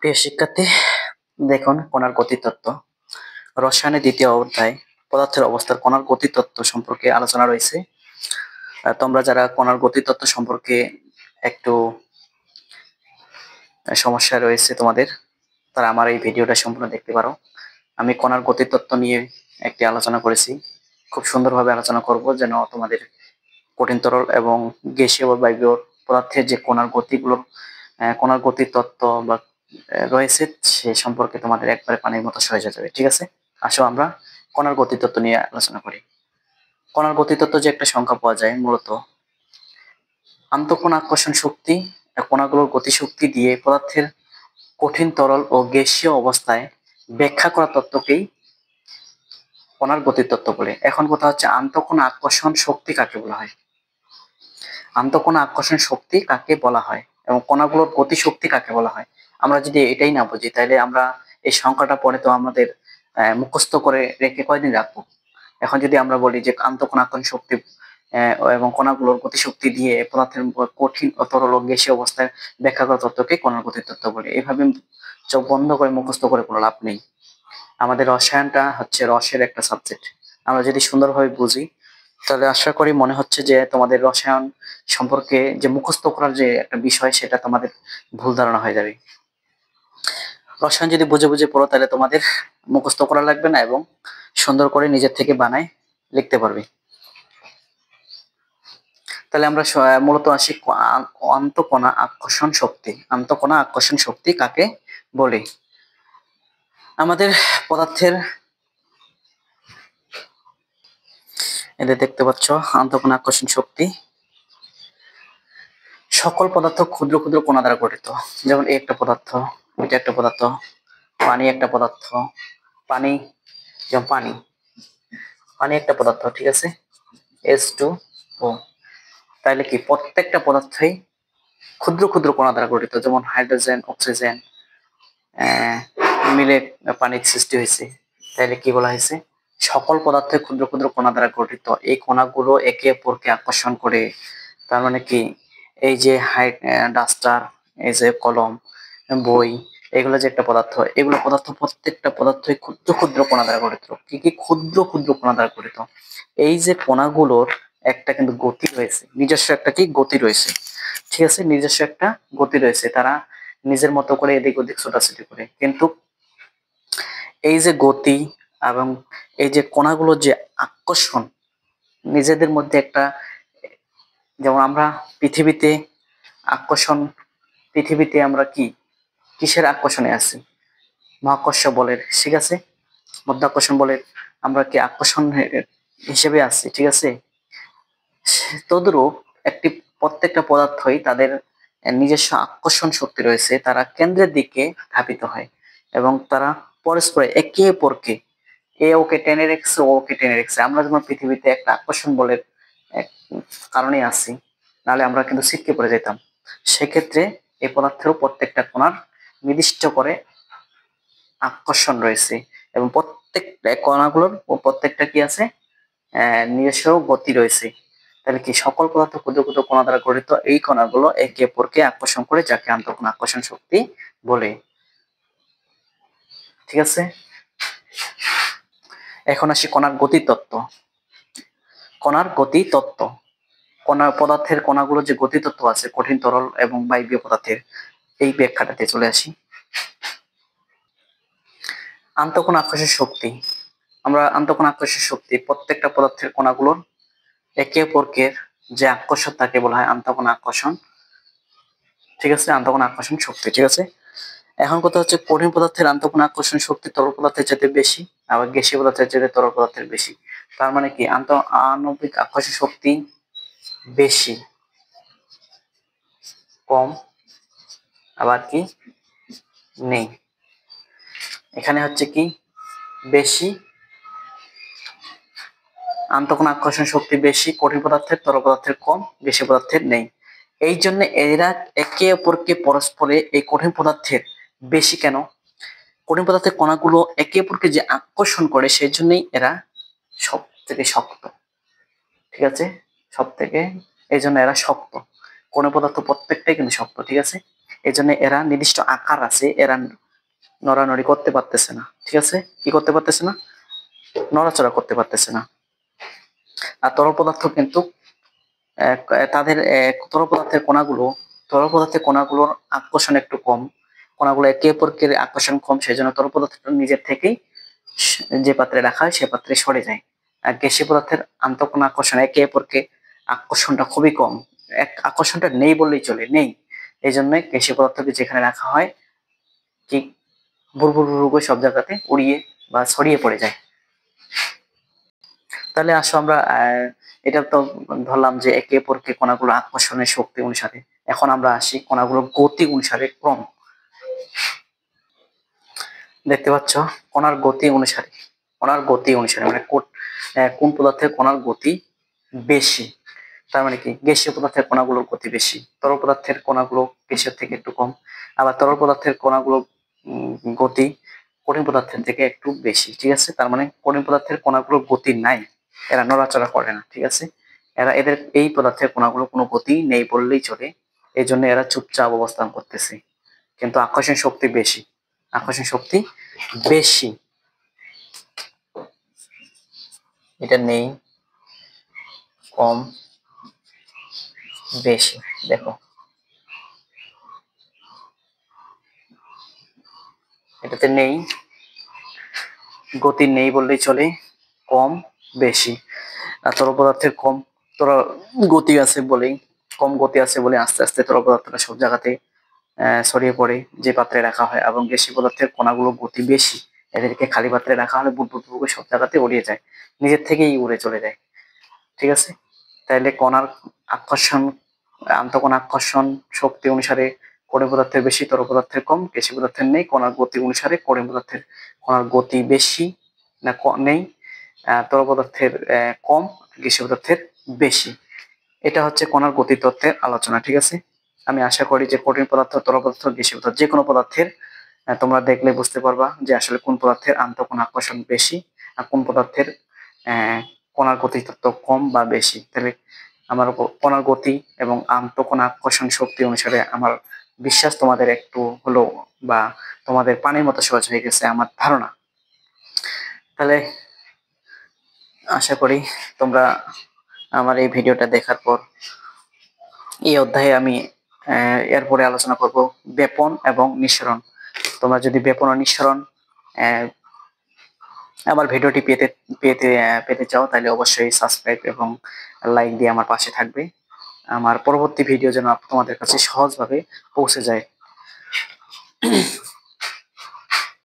প্রিয় শিক্ষার্থী, দেখুন কণার গতিতত্ত্ব রসায়নের দ্বিতীয় অধ্যায় পদার্থের অবস্থার কণার গতিতত্ত্ব সম্পর্কে আলোচনা রয়েছে। তোমরা যারা কণার গতিতত্ত্ব সম্পর্কে একটু সমস্যা রয়েছে তোমাদের, তারা আমার এই ভিডিওটা সম্পূর্ণ দেখতে পারো। আমি কণার গতিতত্ত্ব নিয়ে একটি আলোচনা করেছি, খুব সুন্দরভাবে আলোচনা করব যেন তোমাদের কঠিন তরল এবং গ্যাসীয় বা বায়বীয় পদার্থের যে কণার গতির তত্ত্ব বা রয়েছে সে সম্পর্কে তোমাদের একবারে পানির মতো সহজ হয়ে যাবে। ঠিক আছে, আসো আমরা কণার গতিতত্ত্ব নিয়ে আলোচনা করি। কণার গতিতত্ত্ব যে একটা সংখ্যা পাওয়া যায়, মূলত আন্তঃকণা আকর্ষণ শক্তি কণাগুলোর গতিশক্তি দিয়ে পদার্থের কঠিন তরল ও গ্যাসীয় অবস্থায় ব্যাখ্যা করা তত্ত্বকেই কণার গতিতত্ত্ব বলে। এখন কথা হচ্ছে আন্তঃকণা আকর্ষণ শক্তি কাকে বলা হয়, আন্তঃকণা আকর্ষণ শক্তি কাকে বলা হয় এবং কণাগুলোর গতিশক্তি কাকে বলা হয়। আমরা যদি এটাই না বুঝি তাহলে আমরা এই সংখ্যাটা পরে তো আমাদের মুখস্থ করে রেখে কয়দিন রাখবো। এখন যদি আমরা বলি যে আন্তঃকণা আকর্ষণ শক্তি এবং কণাগুলোর গতিশক্তি দিয়ে পদার্থের কঠিন ও তরল ও গ্যাসীয় অবস্থায় ব্যাখ্যা করা তত্ত্বকে কণার গতিতত্ত্ব বলে। এইভাবে চোখ বন্ধ করে মুখস্থ করে কোনো লাভ নেই। আমাদের রসায়নটা হচ্ছে রসের একটা সাবজেক্ট, আমরা যদি সুন্দরভাবে বুঝি তাহলে আশা করি মনে হচ্ছে যে তোমাদের রসায়ন সম্পর্কে যে মুখস্থ করার যে একটা বিষয় সেটা তোমাদের ভুল ধারণা হয়ে যাবে। রসায়ন যদি বুঝে বুঝে পড়ো তাহলে তোমাদের মুখস্থ করা লাগবে না এবং সুন্দর করে নিজের থেকে বানায় লিখতে পারবে। তাহলে আমরা মূলত আসি আন্তঃকণা আকর্ষণ শক্তি। আন্তঃকণা আকর্ষণ শক্তি কাকে বলে? আমাদের পদার্থের এদের দেখতে পাচ্ছ আন্তঃকণা আকর্ষণ শক্তি সকল পদার্থ ক্ষুদ্র ক্ষুদ্র কণা দ্বারা গঠিত। যেমন এই একটা পদার্থ, এটা একটা পদার্থ, পানি একটা পদার্থ, পানি যেমন পানি পানি একটা পদার্থ, ঠিক আছে, H2O। তাহলে কি প্রত্যেকটা পদার্থই ক্ষুদ্র ক্ষুদ্র কণা দ্বারা গঠিত। যেমন হাইড্রোজেন অক্সিজেন মিলে পানির সৃষ্টি হয়েছে। তাহলে কি বলা হয়েছে? সকল পদার্থ ক্ষুদ্র ক্ষুদ্র কণা দ্বারা গঠিত। এই কণাগুলো একে অপরকে আকর্ষণ করে। তার মানে কি এই যে ডাস্টার, এই যে কলম, বই, এগুলো যে একটা পদার্থ, এগুলো পদার্থ প্রত্যেকটা পদার্থই ক্ষুদ্র ক্ষুদ্র কণা দ্বারা গঠিত। কি কি ক্ষুদ্র ক্ষুদ্র কণা দ্বারা গঠিত। এই যে কণাগুলোর একটা কিন্তু গতি রয়েছে, নিজস্ব একটা কি গতি রয়েছে। ঠিক আছে, নিজস্ব একটা গতি রয়েছে, তারা নিজের মতো করে এদিক ওদিক ছোটাছুটি করে। কিন্তু এই যে গতি এবং এই যে কণাগুলোর যে আকর্ষণ, নিজেদের মধ্যে একটা, যেমন আমরা পৃথিবীতে আকর্ষণ, পৃথিবীতে আমরা কি কিসের আকর্ষণে আছি? মহাকর্ষ বলের, ঠিক আছে, মধ্যাকর্ষণ বলের আমরা কি আকর্ষণ হিসেবে আছি, ঠিক আছে। তদ্রূপ একটি প্রত্যেকটা পদার্থই তাদের নিজস্ব আকর্ষণ শক্তি রয়েছে, তারা কেন্দ্রের দিকে ধাবিত হয় এবং তারা পরস্পর একে অপরকে, এ ওকে টেনে রেখেছে, ও ওকে টেনে রেখেছে। আমরা যেমন পৃথিবীতে একটা আকর্ষণ বলের এক কারণে আছি, নাহলে আমরা কিন্তু ছিটকে পড়ে যেতাম। সেক্ষেত্রে এই পদার্থেরও প্রত্যেকটা কণার নির্দিষ্ট করে আকর্ষণ রয়েছে এবং প্রত্যেকটা কণাগুলোর প্রত্যেকটা কি আছে, নিজস্ব গতি রয়েছে। তাহলে কি সকল পদার্থ ক্ষুদ্র ক্ষুদ্র কণা দ্বারা গঠিত। এই কণাগুলো একে অপরকে আকর্ষণ করে, যাকে আন্তঃকণা আকর্ষণ শক্তি বলে। ঠিক আছে, এখন আসি কণার গতি তত্ত্ব। কণার গতি তত্ত্ব, পদার্থের কণাগুলো যে গতি তত্ত্ব আছে কঠিন তরল এবং বায়বীয় পদার্থের, এই ব্যাখ্যাটাতে চলে আসি। আন্তঃকণা আকর্ষণ শক্তি, আমরা আন্তঃকণা আকর্ষণ শক্তি প্রত্যেকটা পদার্থের কণাগুলোর একে অপরকে যে আকর্ষণ তাকে বলা হয় আন্তঃকণা আকর্ষণ। ঠিক আছে, আন্তঃকণা আকর্ষণ শক্তি। ঠিক আছে, এখন কথা হচ্ছে কঠিন পদার্থের আন্তঃকণা আকর্ষণ শক্তি তরল পদার্থের চাইতে বেশি, আবার গ্যাসীয় পদার্থের চাইতে তরল পদার্থের বেশি। তার মানে কি আণবিক আকর্ষণ শক্তি বেশি, কম, আবার কি নেই। এখানে হচ্ছে কি বেশি, আন্তঃকণা আকর্ষণ শক্তি বেশি কঠিন পদার্থের, তরল পদার্থের কম, গ্যাসীয় পদার্থের নেই। এই জন্য এরা একে অপরকে পরস্পরে, এই কঠিন পদার্থের বেশি কেন, কঠিন পদার্থের কণাগুলো একে অপরকে যে আকর্ষণ করে সেই জন্যই এরা সব থেকে শক্ত। ঠিক আছে, সব থেকে, এই জন্য এরা শক্ত। কঠিন পদার্থ প্রত্যেকটাই কিন্তু শক্ত। ঠিক আছে, এই জন্য এরা নির্দিষ্ট আকার আছে, এরা নড়ানড়ি করতে পারতেছে না, ঠিক আছে, কি করতে পারতেছে না, নড়াচড়া করতে পারতেছে না। আর তরল পদার্থ কিন্তু তাদের তরল পদার্থের কণাগুলোর আকর্ষণ একটু কম, কণাগুলো একে অপরকে আকর্ষণ কম, সেই জন্য তরল পদার্থটা নিজের থেকেই যে পাত্রে রাখা হয় সে পাত্রে সরে যায়। আর গ্যাসীয় পদার্থের আন্তঃকণা আকর্ষণ একে অপরকে আকর্ষণটা খুবই কম, আকর্ষণটা নেই বললেই চলে, নেই। এই জন্য গ্যাসীয় পদার্থকে যেখানে রাখা হয় ঠিক ভুর ভুর ভুর করে সব জায়গাতে উড়িয়ে বা ছড়িয়ে পড়ে যায়। তাহলে আসো আমরা এটা তো ধরলাম যে একে অপরকে কণাগুলো আকর্ষণের শক্তি অনুসারে। এখন আমরা আসি কণাগুলোর গতি অনুসারে ক্রম। দেখতে পাচ্ছ কণার গতি অনুসারে মানে কোন পদার্থের কণার গতি বেশি, তার মানে কি গ্যাসীয় পদার্থের কণাগুলোর গতি বেশি, তরল পদার্থের কণাগুলো গ্যাসের থেকে একটু কম, আবার তরল পদার্থের কণাগুলো গতি কঠিন পদার্থের থেকে একটু বেশি, ঠিক আছে। তার মানে কঠিন পদার্থের কণাগুলোর গতি নাই, এরা নড়াচড়া করে না, ঠিক আছে। এদের এই পদার্থের কণাগুলো কোনো গতি নেই বললেই চলে, এই জন্য এরা চুপচাপ অবস্থান করতেছে, কিন্তু আকর্ষণ শক্তি বেশি, আকর্ষণ শক্তি বেশি। এটা নেই, কম, বেশি, দেখো এটাতে নেই, গতি নেই বললেই চলে, কম, বেশি। আর তরল পদার্থের তরল গতি আছে বলেই, কম গতি আছে বলে আস্তে আস্তে তরল পদার্থটা সব জায়গাতে ছড়িয়ে পড়ে যে পাত্রে রাখা হয়, এবং গ্যাসীয় পদার্থের কণাগুলো গতি বেশি, এদেরকে খালি পাত্রে রাখা হলে বুদবুদ করে সব জায়গাতে উড়িয়ে যায়, নিজের থেকেই উড়ে চলে যায়, ঠিক আছে। তাইলে কণার আকর্ষণ, আন্তঃকণা আকর্ষণ শক্তি অনুসারে কঠিন পদার্থের বেশি, তরল পদার্থের কম, গ্যাসীয় পদার্থের নেই। কণার গতি অনুসারে কঠিন পদার্থের কণার গতি বেশি না নেই, তরল পদার্থের কম, গ্যাসীয় পদার্থের বেশি। এটা হচ্ছে কণার গতি তত্ত্বের আলোচনা, ঠিক আছে। আমি আশা করি যে কঠিন পদার্থ, তরল পদার্থ, গ্যাসীয় পদার্থ যে কোনো পদার্থের তোমরা দেখলে বুঝতে পারবা যে আসলে কোন পদার্থের আন্তঃকণা আকর্ষণ বেশি আর কোন পদার্থের কণার গতি তত্ত্ব কম বা বেশি। তাহলে আমার কণার গতি এবং আন্তঃকণা আকর্ষণ শক্তি অনুসারে আমার বিশ্বাস তোমাদের একটু হলো বা তোমাদের পানির মতো সহজ হয়ে গেছে আমার ধারণা। তাহলে আশা করি তোমরা আমার এই ভিডিওটা দেখার পর এই অধ্যায়ে আমি এরপরে আলোচনা করব বেপন এবং নিঃসরণ। তোমরা যদি বেপন ও নিঃসরণ আমার ভিডিওটি পেতে চাও তাহলে অবশ্যই সাবস্ক্রাইব এবং লাইক দিয়ে আমার পাশে থাকবে, আমার পরবর্তী ভিডিও যেন তোমাদের কাছে সহজভাবে পৌঁছে যায়।